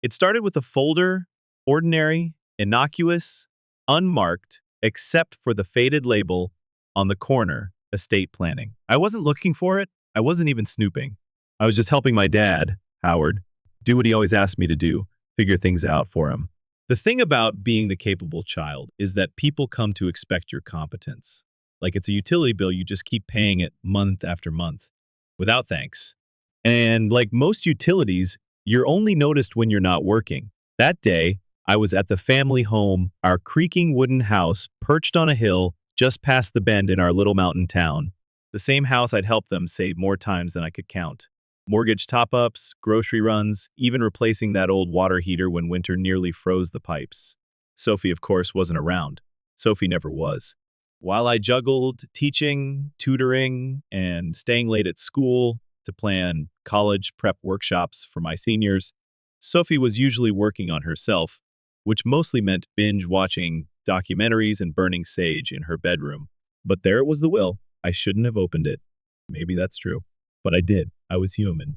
It started with a folder, ordinary, innocuous, unmarked, except for the faded label on the corner, estate planning. I wasn't looking for it. I wasn't even snooping. I was just helping my dad, Howard, do what he always asked me to do, figure things out for him. The thing about being the capable child is that people come to expect your competence. Like it's a utility bill, you just keep paying it month after month without thanks. And like most utilities, you're only noticed when you're not working. That day, I was at the family home, our creaking wooden house perched on a hill just past the bend in our little mountain town. The same house I'd helped them save more times than I could count. Mortgage top-ups, grocery runs, even replacing that old water heater when winter nearly froze the pipes. Sophie, of course, wasn't around. Sophie never was. While I juggled teaching, tutoring, and staying late at school to plan college prep workshops for my seniors, Sophie was usually working on herself, which mostly meant binge watching documentaries and burning sage in her bedroom. But there it was, the will. I shouldn't have opened it. Maybe that's true. But I did. I was human,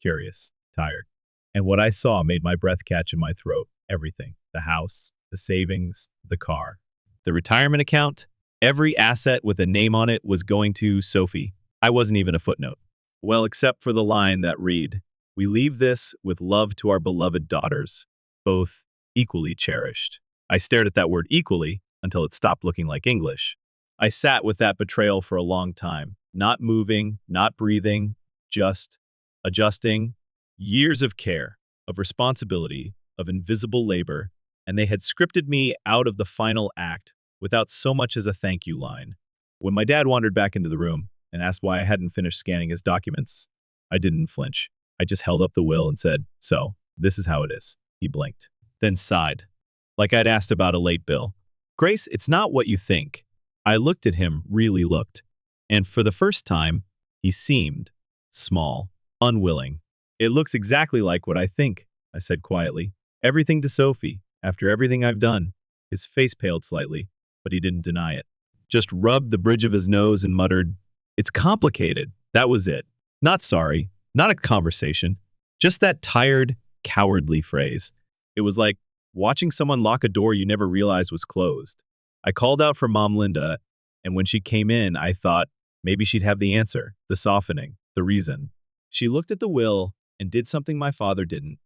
curious, tired. And what I saw made my breath catch in my throat. Everything. The house, the savings, the car. The retirement account, every asset with a name on it was going to Sophie. I wasn't even a footnote. Well, except for the line that read, "We leave this with love to our beloved daughters, both equally cherished." I stared at that word equally until it stopped looking like English. I sat with that betrayal for a long time, not moving, not breathing, just adjusting. Years of care, of responsibility, of invisible labor, and they had scripted me out of the final act without so much as a thank you line. When my dad wandered back into the room and asked why I hadn't finished scanning his documents, I didn't flinch. I just held up the will and said, "So, this is how it is." He blinked, then sighed, like I'd asked about a late bill. "Grace, it's not what you think." I looked at him, really looked, and for the first time, he seemed small, unwilling. "It looks exactly like what I think," I said quietly. "Everything to Sophie, after everything I've done." His face paled slightly, but he didn't deny it. Just rubbed the bridge of his nose and muttered, "It's complicated." That was it. Not sorry, not a conversation, just that tired, cowardly phrase. It was like watching someone lock a door you never realized was closed. I called out for Mom Linda, and when she came in, I thought maybe she'd have the answer, the softening, the reason. She looked at the will and did something my father didn't.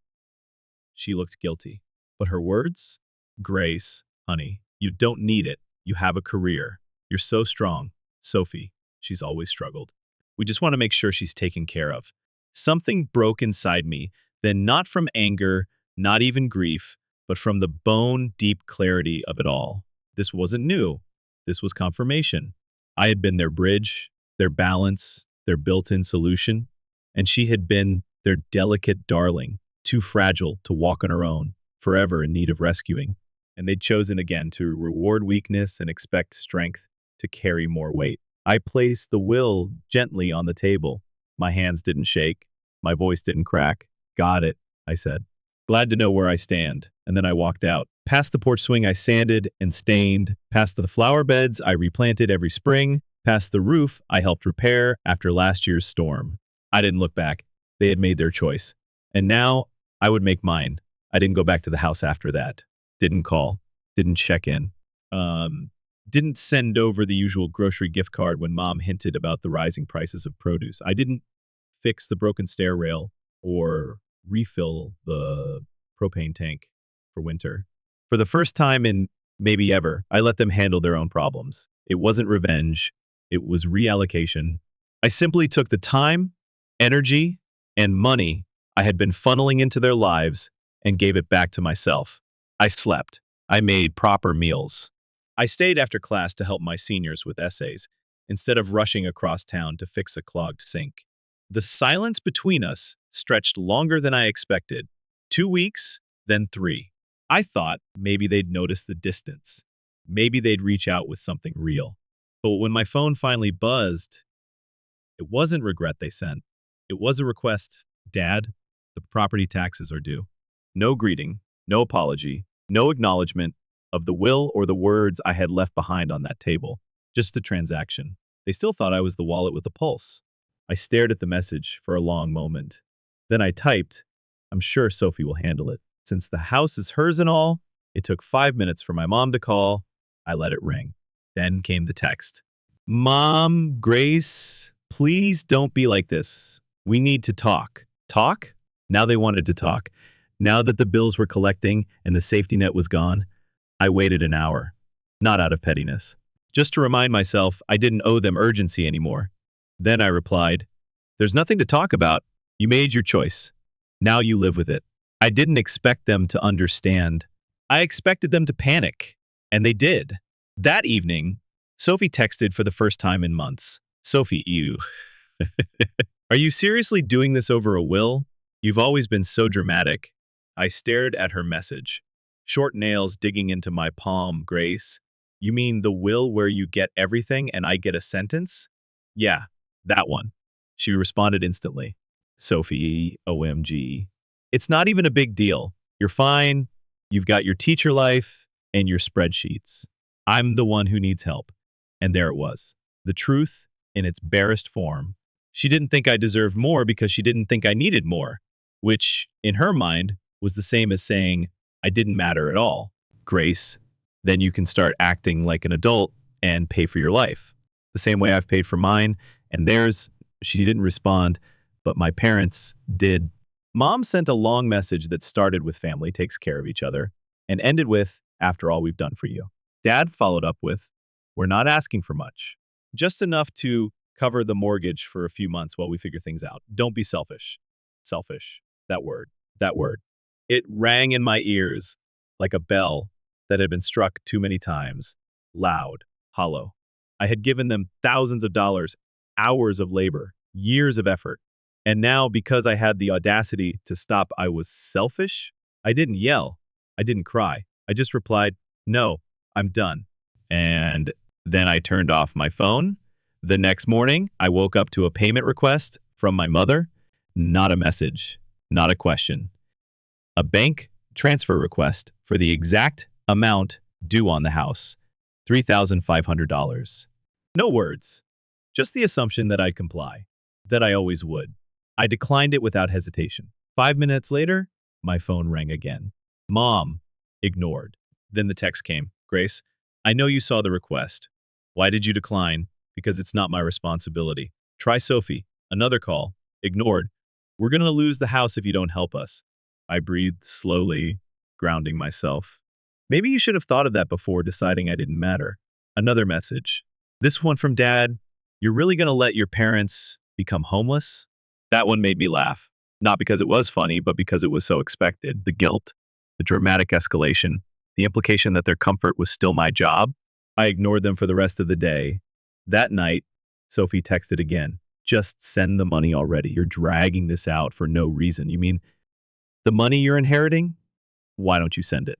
She looked guilty. But her words? "Grace, honey, you don't need it. You have a career. You're so strong. Sophie, she's always struggled. We just want to make sure she's taken care of." Something broke inside me, then not from anger, not even grief, but from the bone-deep clarity of it all. This wasn't new. This was confirmation. I had been their bridge, their balance, their built-in solution, and she had been their delicate darling, too fragile to walk on her own, forever in need of rescuing. And they'd chosen again to reward weakness and expect strength to carry more weight. I placed the will gently on the table. My hands didn't shake. My voice didn't crack. "Got it," I said. "Glad to know where I stand." And then I walked out. Past the porch swing I sanded and stained. Past the flower beds I replanted every spring. Past the roof I helped repair after last year's storm. I didn't look back. They had made their choice. And now I would make mine. I didn't go back to the house after that. Didn't call. Didn't check in. Didn't send over the usual grocery gift card when Mom hinted about the rising prices of produce. I didn't fix the broken stair rail or refill the propane tank for winter. For the first time in maybe ever, I let them handle their own problems. It wasn't revenge. It was reallocation. I simply took the time, energy, and money I had been funneling into their lives and gave it back to myself. I slept. I made proper meals. I stayed after class to help my seniors with essays, instead of rushing across town to fix a clogged sink. The silence between us stretched longer than I expected. 2 weeks, then 3. I thought maybe they'd notice the distance. Maybe they'd reach out with something real. But when my phone finally buzzed, it wasn't regret they sent. It was a request. "Dad, the property taxes are due." No greeting, no apology, no acknowledgement of the will or the words I had left behind on that table. Just a transaction. They still thought I was the wallet with a pulse. I stared at the message for a long moment. Then I typed, I'm sure Sophie will handle it. Since the house is hers and all, it took 5 minutes for my mom to call. I let it ring. Then came the text. Mom, Grace, please don't be like this. We need to talk. Talk? Now they wanted to talk. Now that the bills were collecting and the safety net was gone, I waited an hour. Not out of pettiness. Just to remind myself I didn't owe them urgency anymore. Then I replied, there's nothing to talk about. You made your choice. Now you live with it. I didn't expect them to understand. I expected them to panic. And they did. That evening, Sophie texted for the first time in months. Sophie, you. Are you seriously doing this over a will? You've always been so dramatic. I stared at her message. Short nails digging into my palm, Grace. You mean the will where you get everything and I get a sentence? Yeah, that one. She responded instantly. Sophie, OMG. It's not even a big deal. You're fine. You've got your teacher life and your spreadsheets. I'm the one who needs help. And there it was. The truth in its barest form. She didn't think I deserved more because she didn't think I needed more, which, in her mind, was the same as saying I didn't matter at all. Grace, then you can start acting like an adult and pay for your life. The same way I've paid for mine and theirs. She didn't respond, but my parents did. Mom sent a long message that started with family takes care of each other and ended with, after all we've done for you. Dad followed up with, we're not asking for much. Just enough to cover the mortgage for a few months while we figure things out. Don't be selfish. Selfish. That word. That word. It rang in my ears like a bell that had been struck too many times. Loud. Hollow. I had given them thousands of dollars, hours of labor, years of effort. And now, because I had the audacity to stop, I was selfish? I didn't yell. I didn't cry. I just replied, no, I'm done. And then I turned off my phone. The next morning, I woke up to a payment request from my mother. Not a message, not a question. A bank transfer request for the exact amount due on the house, $3,500. No words, just the assumption that I'd comply, that I always would. I declined it without hesitation. 5 minutes later, my phone rang again. Mom, ignored. Then the text came. Grace, I know you saw the request. Why did you decline? Because it's not my responsibility. Try Sophie. Another call. Ignored. We're going to lose the house if you don't help us. I breathed slowly, grounding myself. Maybe you should have thought of that before deciding I didn't matter. Another message. This one from Dad. You're really going to let your parents become homeless? That one made me laugh. Not because it was funny, but because it was so expected. The guilt, the dramatic escalation, the implication that their comfort was still my job. I ignored them for the rest of the day. That night, Sophie texted again. Just send the money already. You're dragging this out for no reason. You mean the money you're inheriting? Why don't you send it?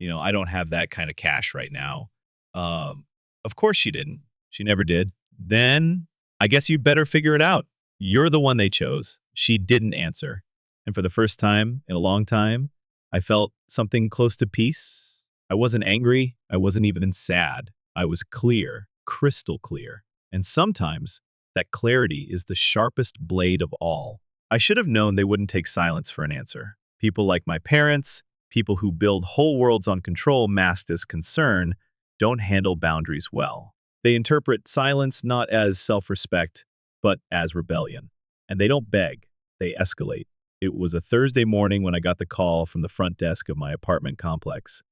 I don't have that kind of cash right now. Of course she didn't. She never did. Then I guess you'd better figure it out. You're the one they chose. She didn't answer. And for the first time in a long time, I felt something close to peace. I wasn't angry. I wasn't even sad. I was clear, crystal clear. And sometimes that clarity is the sharpest blade of all. I should have known they wouldn't take silence for an answer. People like my parents, people who build whole worlds on control masked as concern, don't handle boundaries well. They interpret silence not as self-respect, but as rebellion. And they don't beg, they escalate. It was a Thursday morning when I got the call from the front desk of my apartment complex.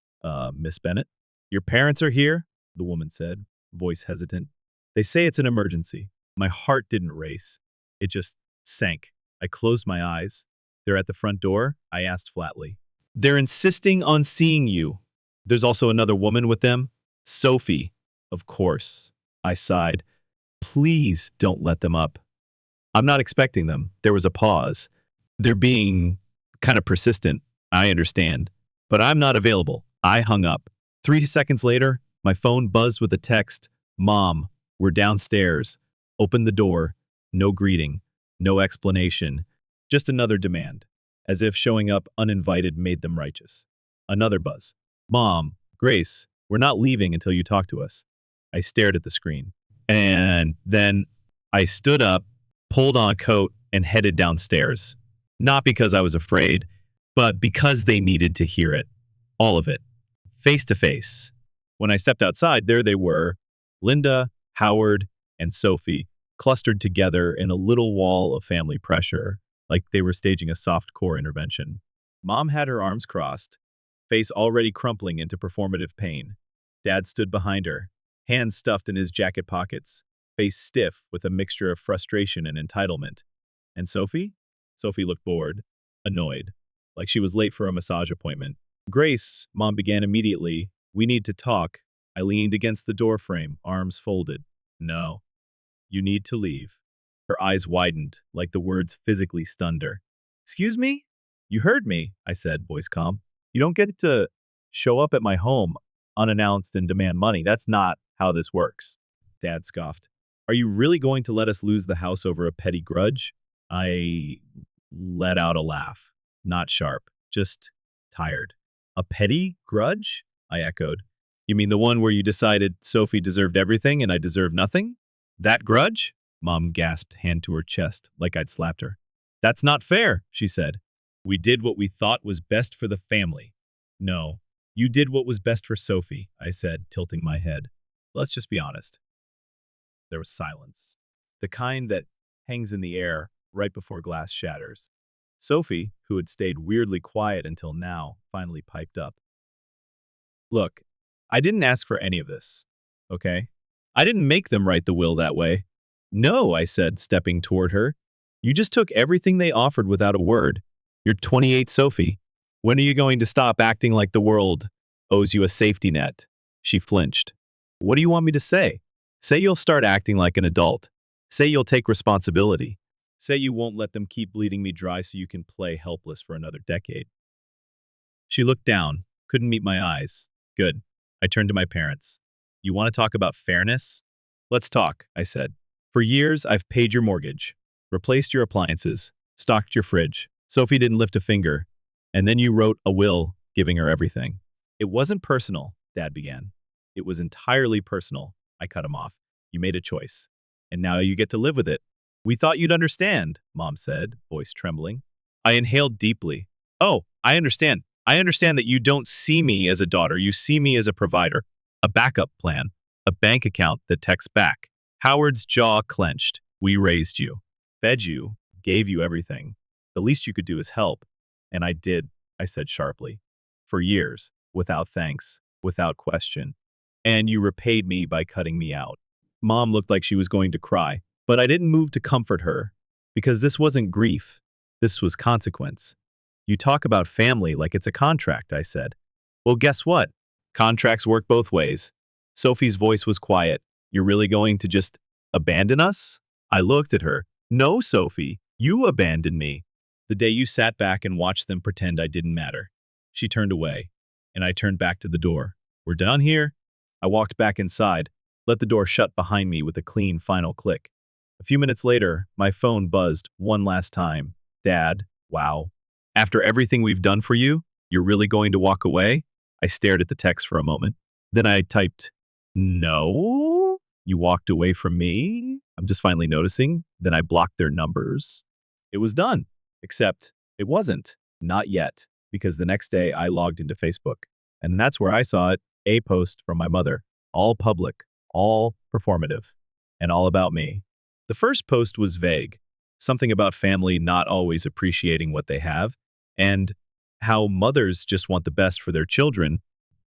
Miss Bennett? Your parents are here? The woman said, voice hesitant. They say it's an emergency. My heart didn't race. It just sank. I closed my eyes. They're at the front door, I asked flatly. They're insisting on seeing you. There's also another woman with them. Sophie. Of course. I sighed. Please don't let them up. I'm not expecting them. There was a pause. They're being kind of persistent. I understand. But I'm not available. I hung up. 3 seconds later, my phone buzzed with a text. Mom, we're downstairs. Open the door. No greeting. No explanation. Just another demand. As if showing up uninvited made them righteous. Another buzz. Mom, Grace, we're not leaving until you talk to us. I stared at the screen. And then I stood up, pulled on a coat, and headed downstairs. Not because I was afraid. but because they needed to hear it. All of it. Face to face. When I stepped outside, there they were, Linda, Howard, and Sophie, clustered together in a little wall of family pressure, like they were staging a soft core intervention. Mom had her arms crossed, face already crumpling into performative pain. Dad stood behind her, hands stuffed in his jacket pockets, face stiff with a mixture of frustration and entitlement. And Sophie? Sophie looked bored, annoyed, like she was late for a massage appointment. Grace, Mom began immediately. We need to talk. I leaned against the door frame, arms folded. No. You need to leave. Her eyes widened, like the words physically stunned her. Excuse me? You heard me, I said, voice calm. You don't get to show up at my home unannounced and demand money. That's not how this works. Dad scoffed. Are you really going to let us lose the house over a petty grudge? I let out a laugh. Not sharp, just tired. A petty grudge? I echoed. You mean the one where you decided Sophie deserved everything and I deserved nothing? That grudge? Mom gasped, hand to her chest, like I'd slapped her. That's not fair, she said. We did what we thought was best for the family. No, you did what was best for Sophie, I said, tilting my head. Let's just be honest. There was silence. The kind that hangs in the air right before glass shatters. Sophie, who had stayed weirdly quiet until now, finally piped up. Look, I didn't ask for any of this, okay? I didn't make them write the will that way. No, I said, stepping toward her. You just took everything they offered without a word. You're 28, Sophie. When are you going to stop acting like the world owes you a safety net? She flinched. What do you want me to say? Say you'll start acting like an adult. Say you'll take responsibility. Say you won't let them keep bleeding me dry so you can play helpless for another decade. She looked down, couldn't meet my eyes. Good. I turned to my parents. You want to talk about fairness? Let's talk, I said. For years, I've paid your mortgage, replaced your appliances, stocked your fridge. Sophie didn't lift a finger. And then you wrote a will, giving her everything. It wasn't personal, Dad began. It was entirely personal. I cut him off. You made a choice. And now you get to live with it. We thought you'd understand, Mom said, voice trembling. I inhaled deeply. Oh, I understand. I understand that you don't see me as a daughter. You see me as a provider, a backup plan, a bank account that texts back. Howard's jaw clenched. We raised you, fed you, gave you everything. The least you could do is help. And I did, I said sharply. For years, without thanks, without question. And you repaid me by cutting me out. Mom looked like she was going to cry, but I didn't move to comfort her, because this wasn't grief. This was consequence. You talk about family like it's a contract, I said. Well, guess what? Contracts work both ways. Sophie's voice was quiet. You're really going to just abandon us? I looked at her. No, Sophie, you abandoned me. The day you sat back and watched them pretend I didn't matter. She turned away, and I turned back to the door. We're done here? I walked back inside, let the door shut behind me with a clean final click. A few minutes later, my phone buzzed one last time. Dad, wow. After everything we've done for you, you're really going to walk away? I stared at the text for a moment. Then I typed, no? You walked away from me? I'm just finally noticing. Then I blocked their numbers. It was done. Except it wasn't. Not yet. Because the next day I logged into Facebook. And that's where I saw it. A post from my mother. All public. All performative. And all about me. The first post was vague. Something about family not always appreciating what they have. And how mothers just want the best for their children.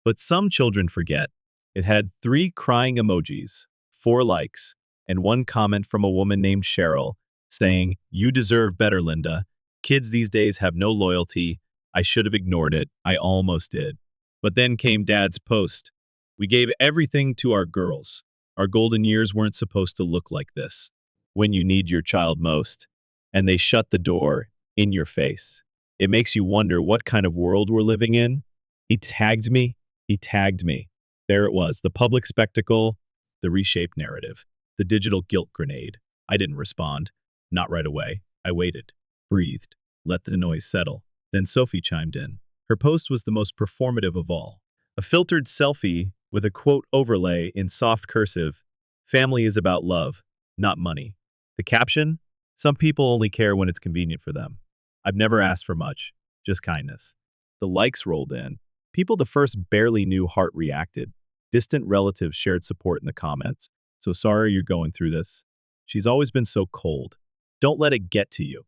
But some children forget. It had 3 crying emojis, 4 likes, and 1 comment from a woman named Cheryl saying, you deserve better, Linda. Kids these days have no loyalty. I should have ignored it. I almost did. But then came Dad's post. We gave everything to our girls. Our golden years weren't supposed to look like this. When you need your child most. And they shut the door in your face. It makes you wonder what kind of world we're living in. He tagged me. He tagged me. There it was, the public spectacle, the reshaped narrative, the digital guilt grenade. I didn't respond. Not right away. I waited, breathed, let the noise settle. Then Sophie chimed in. Her post was the most performative of all. A filtered selfie with a quote overlay in soft cursive. Family is about love, not money. The caption? Some people only care when it's convenient for them. I've never asked for much. just kindness. The likes rolled in. People the first barely knew heart reacted. Distant relatives shared support in the comments. So sorry you're going through this. She's always been so cold. Don't let it get to you.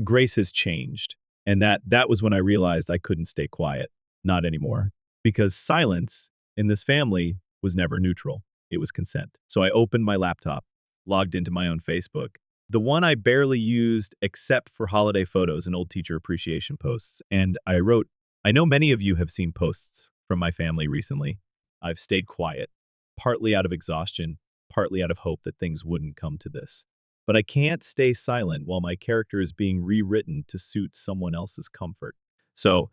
Grace has changed. And that was when I realized I couldn't stay quiet. Not anymore. Because silence in this family was never neutral. It was consent. So I opened my laptop, logged into my own Facebook, the one I barely used except for holiday photos and old teacher appreciation posts. And I wrote, I know many of you have seen posts from my family recently. I've stayed quiet, partly out of exhaustion, partly out of hope that things wouldn't come to this. But I can't stay silent while my character is being rewritten to suit someone else's comfort. So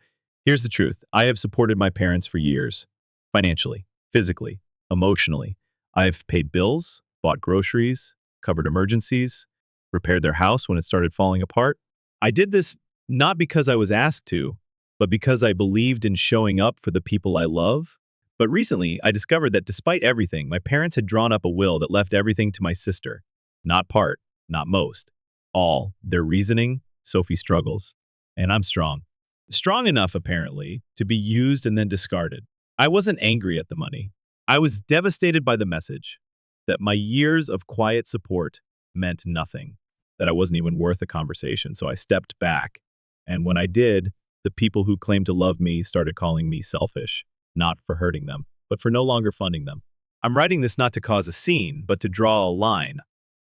here's the truth. I have supported my parents for years, financially, physically, emotionally. I've paid bills, bought groceries, covered emergencies, repaired their house when it started falling apart. I did this not because I was asked to, but because I believed in showing up for the people I love. But recently, I discovered that despite everything, my parents had drawn up a will that left everything to my sister. Not part, not most. All. Their reasoning, Sophie struggles. And I'm strong. Strong enough, apparently, to be used and then discarded. I wasn't angry at the money. I was devastated by the message that my years of quiet support meant nothing, that I wasn't even worth a conversation. So I stepped back. And when I did, the people who claimed to love me started calling me selfish, not for hurting them, but for no longer funding them. I'm writing this not to cause a scene, but to draw a line.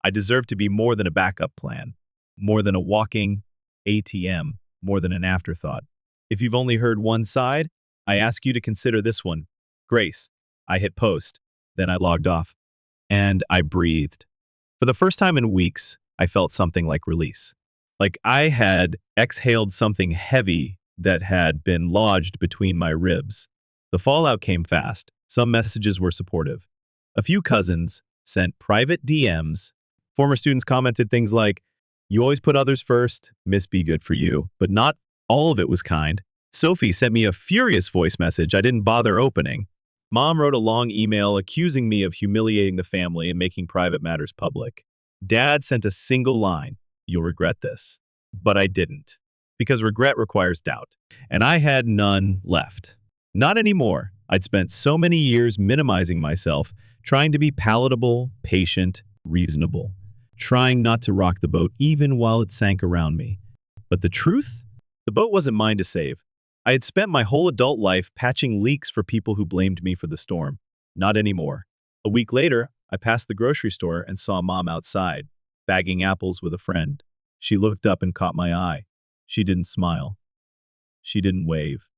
I deserve to be more than a backup plan, more than a walking ATM, more than an afterthought. If you've only heard one side, I ask you to consider this one. Grace. I hit post. Then I logged off. And I breathed. For the first time in weeks, I felt something like release. Like I had exhaled something heavy that had been lodged between my ribs. The fallout came fast. Some messages were supportive. A few cousins sent private DMs. Former students commented things like, "You always put others first, Miss Be Good for you." But not all of it was kind. Sophie sent me a furious voice message I didn't bother opening. Mom wrote a long email accusing me of humiliating the family and making private matters public. Dad sent a single line, "You'll regret this." But I didn't, because regret requires doubt. And I had none left. Not anymore. I'd spent so many years minimizing myself, trying to be palatable, patient, reasonable, trying not to rock the boat even while it sank around me. But the truth? The boat wasn't mine to save. I had spent my whole adult life patching leaks for people who blamed me for the storm. Not anymore. A week later, I passed the grocery store and saw Mom outside, bagging apples with a friend. She looked up and caught my eye. She didn't smile. She didn't wave.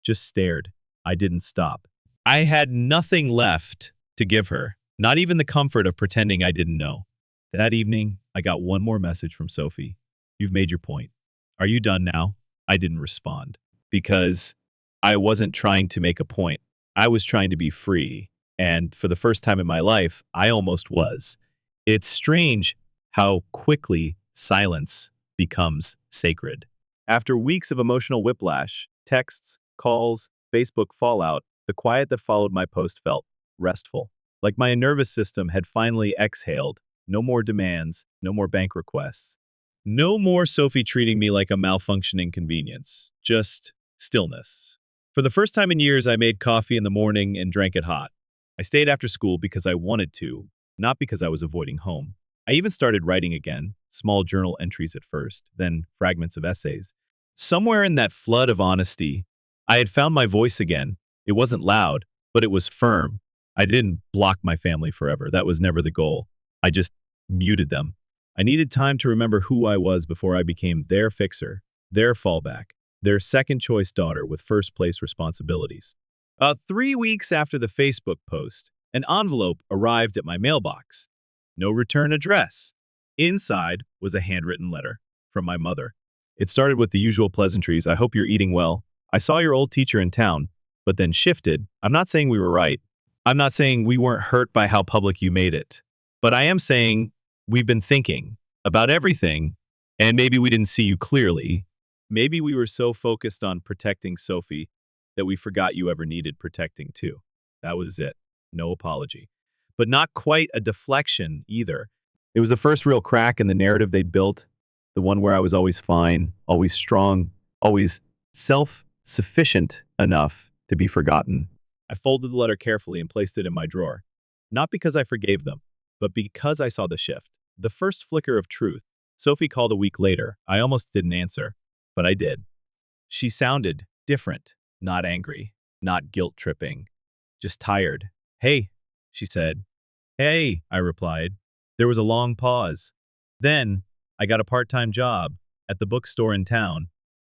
Just stared. I didn't stop. I had nothing left to give her, not even the comfort of pretending I didn't know. That evening, I got one more message from Sophie. "You've made your point. Are you done now?" I didn't respond because I wasn't trying to make a point. I was trying to be free. And for the first time in my life, I almost was. It's strange how quickly silence becomes sacred. After weeks of emotional whiplash, texts, calls, Facebook fallout, the quiet that followed my post felt restful. Like my nervous system had finally exhaled. No more demands, no more bank requests. No more Sophie treating me like a malfunctioning convenience. Just stillness. For the first time in years, I made coffee in the morning and drank it hot. I stayed after school because I wanted to, not because I was avoiding home. I even started writing again, small journal entries at first, then fragments of essays. Somewhere in that flood of honesty, I had found my voice again. It wasn't loud, but it was firm. I didn't block my family forever. That was never the goal. I just muted them. I needed time to remember who I was before I became their fixer, their fallback, their second choice daughter with first place responsibilities. 3 weeks after the Facebook post, an envelope arrived at my mailbox. No return address. Inside was a handwritten letter from my mother. It started with the usual pleasantries. "I hope you're eating well. I saw your old teacher in town," but then shifted. "I'm not saying we were right. I'm not saying we weren't hurt by how public you made it. But I am saying we've been thinking about everything, and maybe we didn't see you clearly. Maybe we were so focused on protecting Sophie that we forgot you ever needed protecting too." That was it. No apology. But not quite a deflection either. It was the first real crack in the narrative they'd built, the one where I was always fine, always strong, always self-sufficient enough to be forgotten. I folded the letter carefully and placed it in my drawer. Not because I forgave them, but because I saw the shift. The first flicker of truth. Sophie called a week later. I almost didn't answer, but I did. She sounded different, not angry, not guilt-tripping, just tired. Hey, she said. Hey, I replied. There was a long pause. Then, I got a part-time job at the bookstore in town.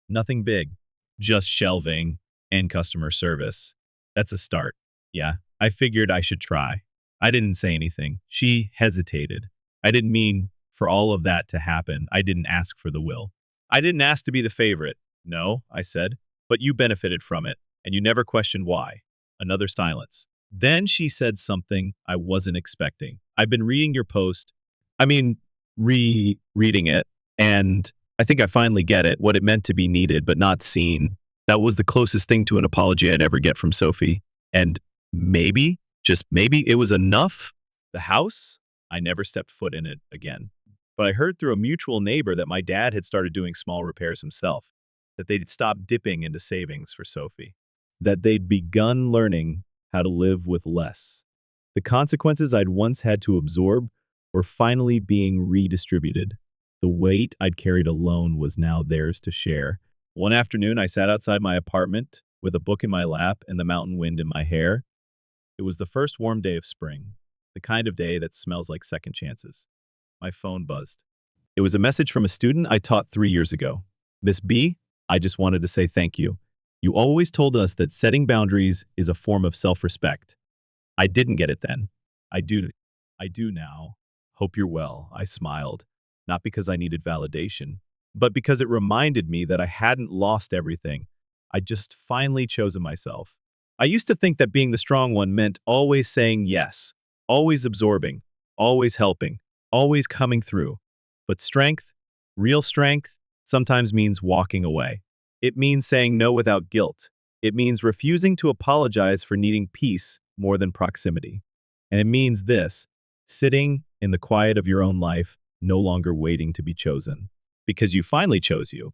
Nothing big, just shelving and customer service. That's a start. Yeah, I figured I should try. I didn't say anything. She hesitated. I didn't mean for all of that to happen. I didn't ask for the will. I didn't ask to be the favorite. No, I said, but you benefited from it, and you never questioned why. Another silence. Then she said something I wasn't expecting. I've been reading your post. I mean, rereading it, and I think I finally get it, what it meant to be needed but not seen. That was the closest thing to an apology I'd ever get from Sophie. And maybe, just maybe, it was enough. The house? I never stepped foot in it again. But I heard through a mutual neighbor that my dad had started doing small repairs himself, that they'd stopped dipping into savings for Sophie, that they'd begun learning how to live with less. The consequences I'd once had to absorb were finally being redistributed. The weight I'd carried alone was now theirs to share. One afternoon, I sat outside my apartment with a book in my lap and the mountain wind in my hair. It was the first warm day of spring, the kind of day that smells like second chances. My phone buzzed. It was a message from a student I taught 3 years ago. Miss B, I just wanted to say thank you. You always told us that setting boundaries is a form of self-respect. I didn't get it then. I do. I do now. Hope you're well. I smiled. Not because I needed validation, but because it reminded me that I hadn't lost everything. I'd just finally chosen myself. I used to think that being the strong one meant always saying yes, always absorbing, always helping, always coming through. But strength, real strength, sometimes means walking away. It means saying no without guilt. It means refusing to apologize for needing peace more than proximity. And it means this, sitting in the quiet of your own life, no longer waiting to be chosen. Because you finally chose you.